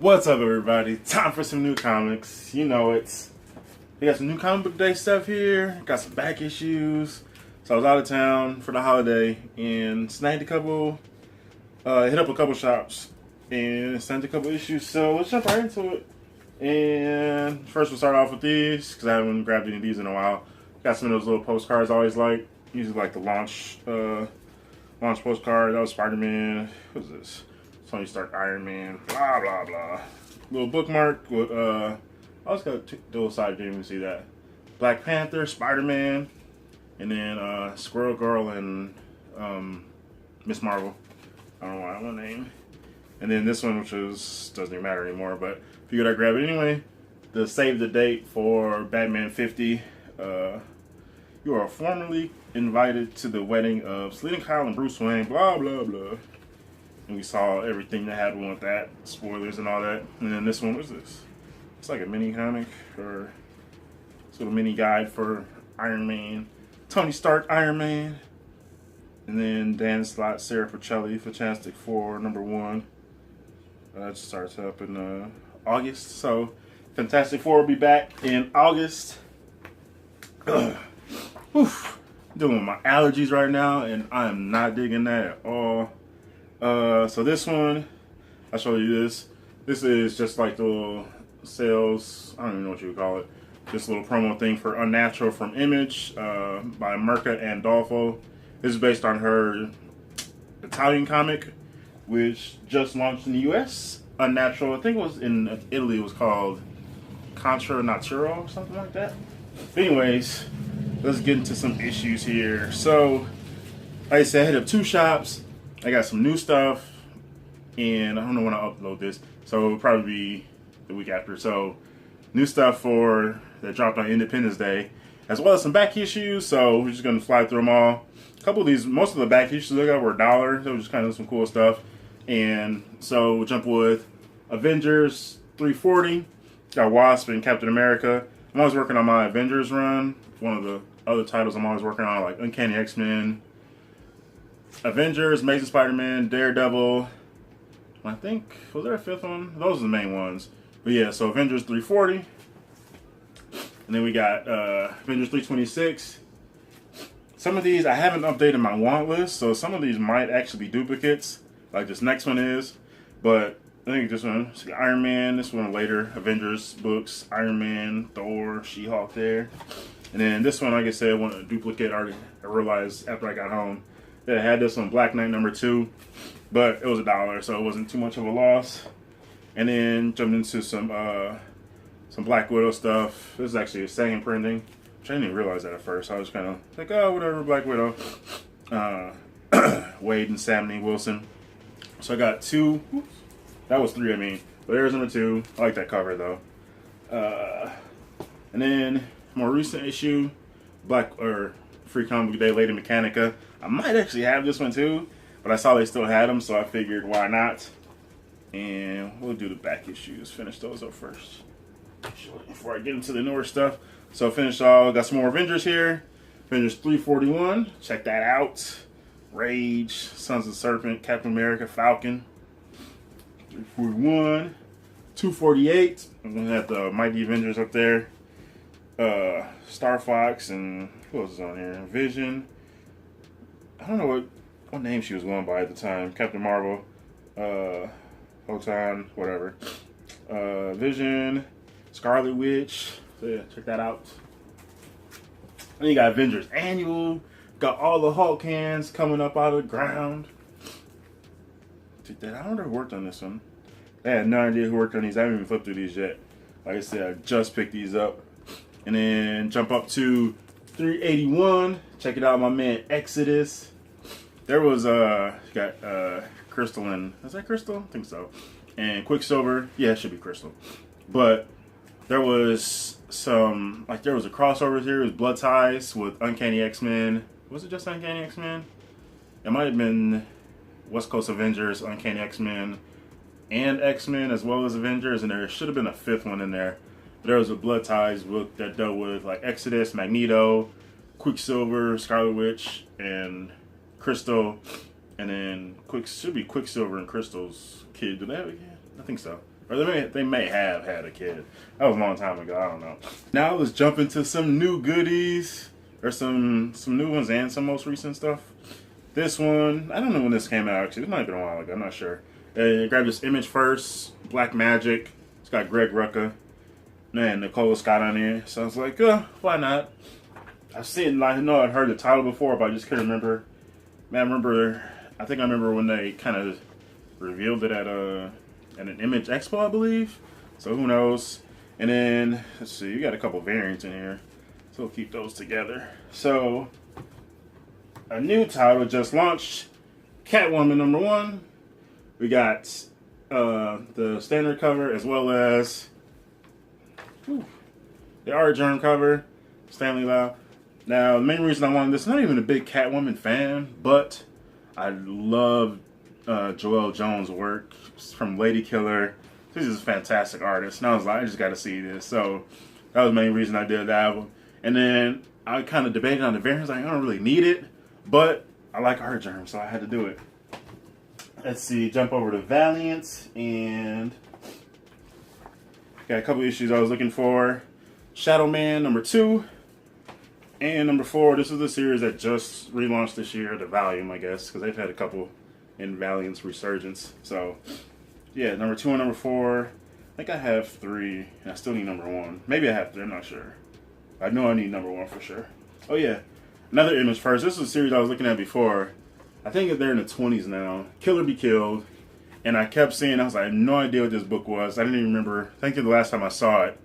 What's up, everybody? Time for some new comics. You know we got some new comic book day stuff here. Got some back issues. So I was out of town for the holiday and snagged a couple. Hit up a couple shops and snagged a couple issues. So let's jump right into it. And first we'll start off with these because I haven't grabbed any of these in a while. Got some of those little postcards I always like. Usually like the launch postcard. That was Spider-Man. What is this? Tony Stark, Iron Man, blah blah blah. Little bookmark with I always got to do a side game and see that. Black Panther, Spider-Man, and then Squirrel Girl and Miss Marvel. I don't know why I want name. And then this one, which doesn't even matter anymore, but figured I'd grab it anyway. The save the date for Batman 50. You are formally invited to the wedding of Selina Kyle and Bruce Wayne. Blah blah blah. And we saw everything that happened with that, spoilers and all that. And then this one, what's this? It's like a mini comic or sort of mini guide for Iron Man, Tony Stark, Iron Man. And then Dan Slott, Sarah Pacelli, Fantastic Four #1. That starts up in August. So Fantastic Four will be back in August. Oof. Doing my allergies right now, and I am not digging that at all. So this one, I'll show you this. This is just like the little sales, I don't even know what you would call it. This little promo thing for Unnatural from Image by Mirka Andolfo. This is based on her Italian comic, which just launched in the US. Unnatural, I think it was in Italy, it was called Contra Naturo or something like that. But anyways, let's get into some issues here. So, like I said, I hit up 2 shops. I got some new stuff, and I don't know when I upload this, so it'll probably be the week after. So, new stuff that dropped on Independence Day, as well as some back issues. So we're just gonna fly through them all. A couple of these, most of the back issues I got were $1. So just kind of some cool stuff. And so we'll jump with Avengers 340. Got Wasp and Captain America. I'm always working on my Avengers run. One of the other titles I'm always working on, like Uncanny X-Men, Avengers, Amazing Spider-Man, Daredevil. I think, was there a 5th one? Those are the main ones. But yeah, so Avengers 340. And then we got Avengers 326. Some of these, I haven't updated my want list, so some of these might actually be duplicates, like this next one is. But I think this one, Iron Man, this one later, Avengers books, Iron Man, Thor, She-Hulk there. And then this one, like I said, one a duplicate. I realized after I got home that I had this one, Black Knight #2, but it was $1, so it wasn't too much of a loss. And then jumped into some Black Widow stuff. This is actually a second printing, which I didn't even realize that at first. I was kind of like, oh, whatever, Black Widow. Wade and Samney Wilson. So I got 2. Oops, that was 3, I mean. But there's #2. I like that cover, though. And then, more recent issue, Free Comic Book Day Lady Mechanica. I might actually have this one too, but I saw they still had them, so I figured why not. And we'll do the back issues. Finish those up first before I get into the newer stuff. So finish all. Got some more Avengers here. Avengers 341. Check that out. Rage, Sons of the Serpent, Captain America, Falcon. 341. 248. I'm gonna have the Mighty Avengers up there. Star Fox and who else is on here? Vision. I don't know what name she was going by at the time. Captain Marvel, Photon, whatever. Vision, Scarlet Witch. So yeah, check that out. Then you got Avengers Annual. Got all the Hulk hands coming up out of the ground. I wonder who worked on this one. I had no idea who worked on these. I haven't even flipped through these yet. Like I said, I just picked these up. And then jump up to 381. Check it out, my man Exodus. There was got Crystal and is that Crystal? I think so. And Quicksilver. Yeah, it should be Crystal. But there was there was a crossover here. It was Blood Ties with Uncanny X-Men. Was it just Uncanny X-Men? It might have been West Coast Avengers, Uncanny X-Men, and X-Men as well as Avengers, and there should have been a 5th one in there. There was a Blood Ties book that dealt with like Exodus, Magneto, Quicksilver, Scarlet Witch, and Crystal, and then should be Quicksilver and Crystal's kid. Do they have a kid? I think so. Or they may have had a kid. That was a long time ago. I don't know. Now let's jump into some new goodies. Or some new ones and some most recent stuff. This one, I don't know when this came out actually. It might have been a while ago. I'm not sure. I grabbed this Image First, Black Magic. It's got Greg Rucka and Nicole Scott on here. So I was like, why not? I've seen, I know I'd heard the title before, but I just couldn't remember. Man, I think I remember when they kind of revealed it at an Image Expo, I believe. So who knows? And then, let's see, you got a couple variants in here. So we'll keep those together. So, a new title just launched. Catwoman #1. We got the standard cover as well as the Artgerm cover. Stanley Lau. Now, the main reason I wanted this, I'm not even a big Catwoman fan, but I love Joelle Jones' work from Lady Killer. She's just a fantastic artist. And I was like, I just got to see this. So that was the main reason I did that album. And then I kind of debated on the variants. Like, I don't really need it, but I like Artgerm, so I had to do it. Let's see, jump over to Valiant, and got a couple issues I was looking for. Shadow Man #2 and #4. This is the series that just relaunched this year, the volume, I guess, because they've had a couple in Valiant's resurgence. So, yeah, #2 and #4. I think I have 3, and I still need #1. Maybe I have 3, I'm not sure. I know I need #1 for sure. Oh, yeah. Another Image First. This is a series I was looking at before. I think they're in the 20s now. Killer Be Killed. And I kept seeing, I was like, I had no idea what this book was. I didn't even remember. I think the last time I saw it,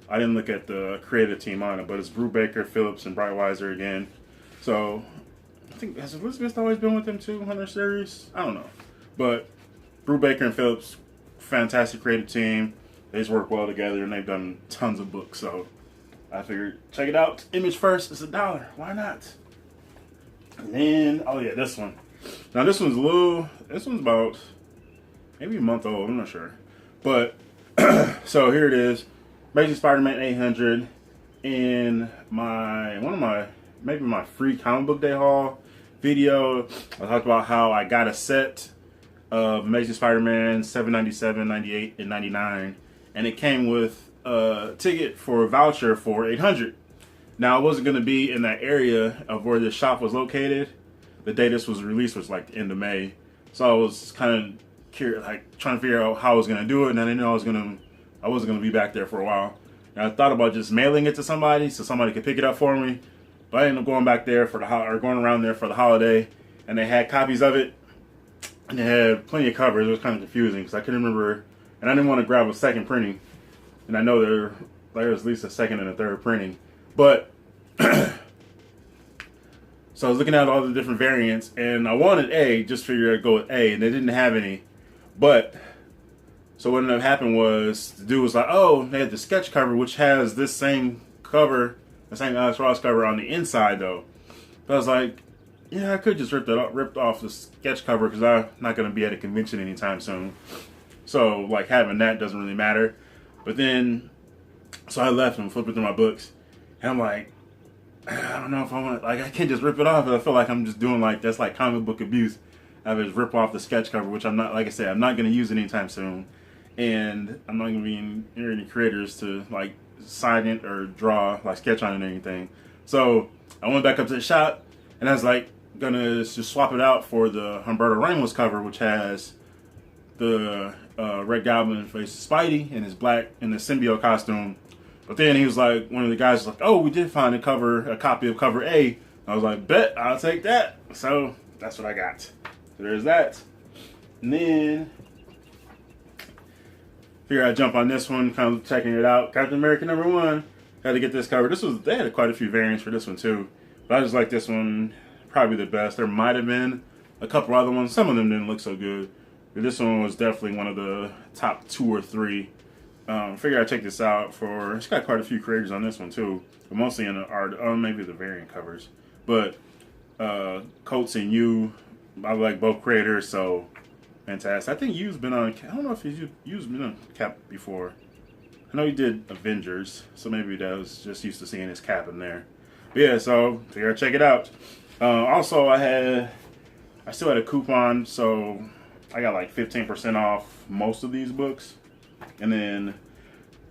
I didn't look at the creative team on it, but it's Brubaker, Phillips, and Brightweiser again. So, I think, has Elizabeth always been with them too on their series? I don't know. But Brubaker and Phillips, fantastic creative team. They just work well together, and they've done tons of books. So, I figured, check it out. Image First is $1. Why not? And then, oh yeah, this one. Now this one's about maybe a month old, I'm not sure. But, so here it is. Amazing Spider-Man 800 in maybe my free comic book day haul video. I talked about how I got a set of Amazing Spider-Man 797, 98, and 99. And it came with a ticket for a voucher for 800. Now, I wasn't going to be in that area of where this shop was located. The day this was released was like the end of May. So I was kind of curious, like trying to figure out how I was going to do it. And I didn't know I wasn't going to be back there for a while. And I thought about just mailing it to somebody so somebody could pick it up for me. But I ended up going back there going around there for the holiday. And they had copies of it. And they had plenty of covers. It was kind of confusing because I couldn't remember. And I didn't want to grab a second printing. And I know there was at least a second and a third printing. But, so I was looking at all the different variants, and I wanted A, just figured I'd go with A, and they didn't have any. But, so what ended up happening was, the dude was like, oh, they had the sketch cover, which has this same cover, the same Alex Ross cover on the inside, though. But I was like, yeah, I could just ripped off the sketch cover, because I'm not going to be at a convention anytime soon. So, like, having that doesn't really matter. But then, so I left and flipping through my books. And I'm like, I don't know if I want to, like, I can't just rip it off. I feel like I'm just doing, like, that's like comic book abuse. I just rip off the sketch cover, which I'm not, like I said, I'm not going to use it anytime soon. And I'm not going to be near any creators to, like, sign it or draw, like, sketch on it or anything. So I went back up to the shop, and I was, like, going to just swap it out for the Humberto Ramos cover, which has the Red Goblin face Spidey in his symbiote costume. But then he was like, one of the guys was like, oh, we did find a copy of cover A. I was like, bet, I'll take that. So that's what I got. So there's that. And then, figure I'd jump on this one, kind of checking it out. Captain America #1. Had to get this cover. They had quite a few variants for this one too. But I just like this one probably the best. There might have been a couple other ones. Some of them didn't look so good. But this one was definitely one of the top 2 or 3. Figure I'd check this out it's got quite a few creators on this one too, but mostly in the art, maybe the variant covers. But Coates and Yu, I like both creators, so fantastic. I think Yu's been on, I don't know if Yu's been on Cap before. I know he did Avengers, so maybe that was just used to seeing his Cap in there. But yeah, so figure I'd check it out. Also, I still had a coupon, so I got like 15% off most of these books. and then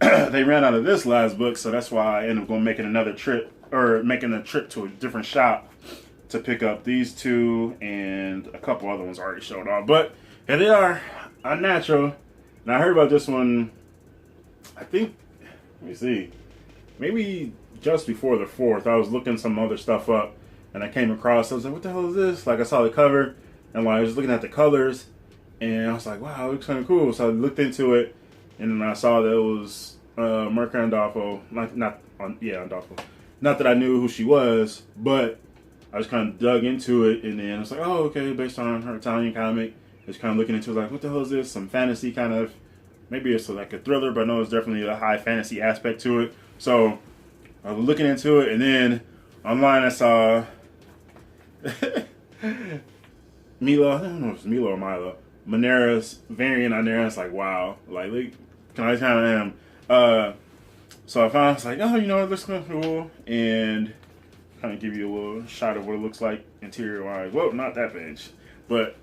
they ran out of this last book, so that's why I ended up going making another trip, or making a trip to a different shop to pick up these two and a couple other ones I already showed off. But here they are, Unnatural. And I heard about this one, I think, let me see, maybe just before the 4th. I was looking some other stuff up, and I came across, I was like, what the hell is this? Like, I saw the cover, and like, I was looking at the colors, and I was like, wow, it looks kind of cool. So I looked into it, and then I saw that it was Mirka Andolfo. Andolfo. Not that I knew who she was, but I just kind of dug into it, and then I was like, oh, okay, based on her Italian comic. Just kind of looking into it, like, what the hell is this? Some fantasy kind of, maybe it's like a thriller, but I know it's definitely a high fantasy aspect to it. So I was looking into it, and then online I saw Milo, I don't know if it's Milo or Milo, Manera's variant on there. I was like, wow, like, can I kind of am? So I found, I was like, oh, you know, it looks kind of cool, and kind of give you a little shot of what it looks like interior wise. Well, not that bad, but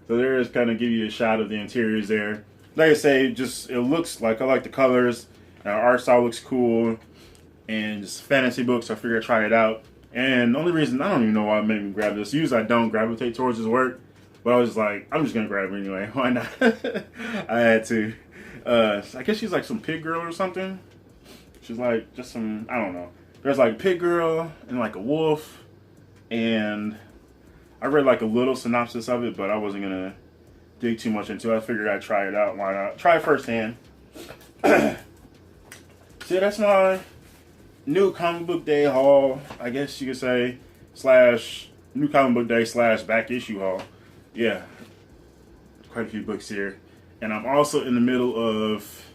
so there is kind of give you a shot of the interiors there. Like I say, just it looks like, I like the colors, art style looks cool, and just fantasy books. I figured I'd try it out. And the only reason, I don't even know why it made me grab this. Usually I don't gravitate towards his work, but I was like, I'm just gonna grab it anyway. Why not? I had to. I guess she's like some pig girl or something. She's like just some, I don't know. There's like pig girl and like a wolf, and I read like a little synopsis of it, but I wasn't gonna dig too much into it. I figured I'd try it out. Why not? Try it firsthand. See, that's my new comic book day haul, I guess you could say, slash new comic book day slash back issue haul. Yeah, quite a few books here. And I'm also in the middle of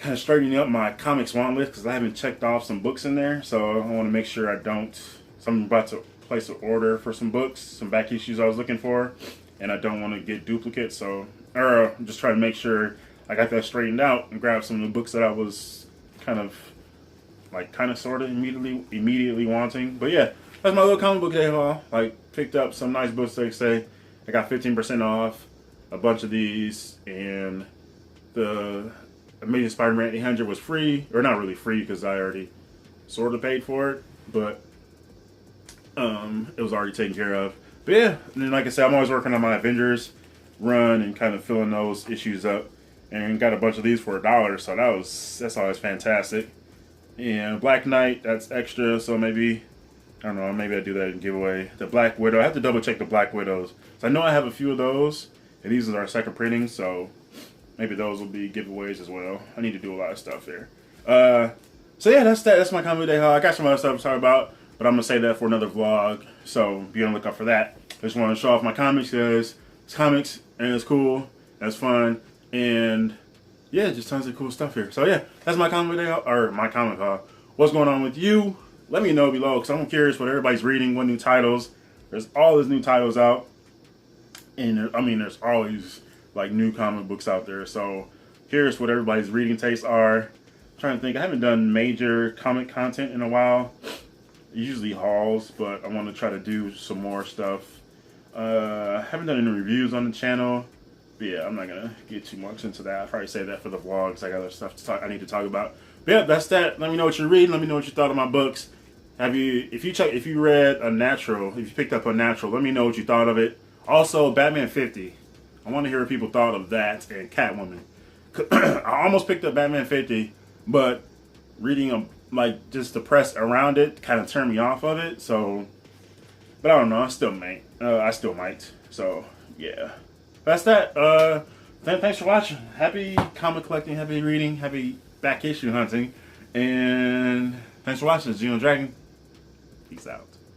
kind of straightening up my comics want list because I haven't checked off some books in there. So I want to make sure I don't. So I'm about to place an order for some books, some back issues I was looking for, and I don't want to get duplicates. So, I'm just trying to make sure I got that straightened out and grab some of the books that I was kind of sort of immediately wanting. But yeah, that's my little comic book day haul. Like, picked up some nice books, like say. I got 15% off a bunch of these, and the Amazing Spider-Man 800 was free, or not really free because I already sort of paid for it, but it was already taken care of. But yeah, and then like I said, I'm always working on my Avengers run and kind of filling those issues up, and got a bunch of these for $1, so that's always fantastic. And Black Knight, that's extra, so maybe, I don't know, maybe I do that in giveaway. The Black Widow, I have to double check the Black Widows. So I know I have a few of those, and these are our second printing, so maybe those will be giveaways as well. I need to do a lot of stuff there. So yeah, that's my comic day haul. I got some other stuff to talk about, but I'm going to save that for another vlog, so be on the lookout for that. I just want to show off my comics because it's comics, and it's cool, and it's fun, and yeah, just tons of cool stuff here. So yeah, that's my comic day haul, or my comic haul. What's going on with you? Let me know below, because I'm curious what everybody's reading, what new titles. There's all these new titles out, and I mean, there's always like new comic books out there. So curious what everybody's reading tastes are. I'm trying to think, I haven't done major comic content in a while. Usually hauls, but I want to try to do some more stuff. I haven't done any reviews on the channel. But yeah, I'm not gonna get too much into that. I'll probably save that for the vlogs. I got other stuff to talk. I need to talk about. But yeah, that's that. Let me know what you're reading. Let me know what you thought of my books. If you read Unnatural, if you picked up Unnatural, let me know what you thought of it. Also, Batman 50. I want to hear what people thought of that and Catwoman. I almost picked up Batman 50, but reading like just the press around it kind of turned me off of it. So, but I don't know. I still might. So yeah, that's that. Thanks for watching. Happy comic collecting. Happy reading. Happy back issue hunting. And thanks for watching. Xeno Dragon. Peace out.